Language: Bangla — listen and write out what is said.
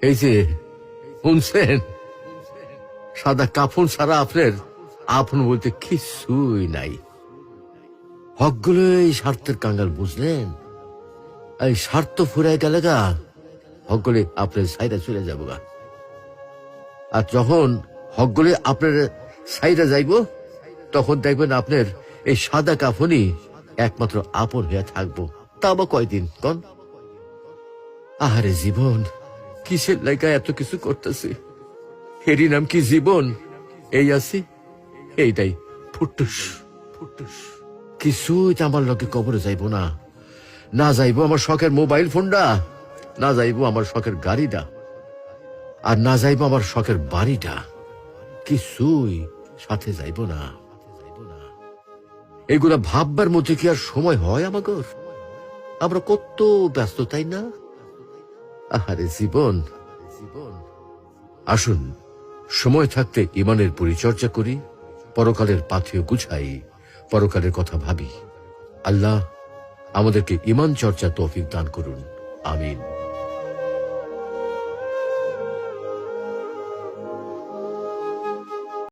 এই যে শুনছেন, সাদা কাফন ছাড়া আপনার আপন বলতে কিছুই নাই। হকগুলো এই স্বার্থের কাঙ্গাল, বুঝলেন? এই স্বার্থ ফুরাই গেলে গা হকগুলি আপনার সাইডে চলে যাব গা। আর যখন হকগুলি আপনার সাইডে যাইব, তখন দেখবেন আপনার এই সাদা কাফনই একমাত্র আপন হয়ে থাকবো। তা বা কয়দিন কন? আহারে জীবন, কিসের লাইগা এত কিছু করতেছি? এরই নাম কি জীবন? এই আছি, এইটাই ফুটুস ফুটুস। কিছুই আমার লগে কবরে যাইব না। না যাইব আমার শখের মোবাইল ফোনটা, না যাইব আমার শখের গাড়িটা, আর না যাইব আমার শখের বাড়িটা। কিছুই সাথে যাইব না। এগুলা ভাববার মধ্যে কি আর সময় হয় আমাগর? আমরা কত ব্যস্ত, তাই না? আহারে জীবন, আসুন সময় থাকতে ইমানের পরিচর্যা করি, পরকালের পাথেয় গুছাই, পরকালের কথা ভাবি। আল্লাহ আমাদেরকে ইমান চর্চা তৌফিক দান করুন, আমিন।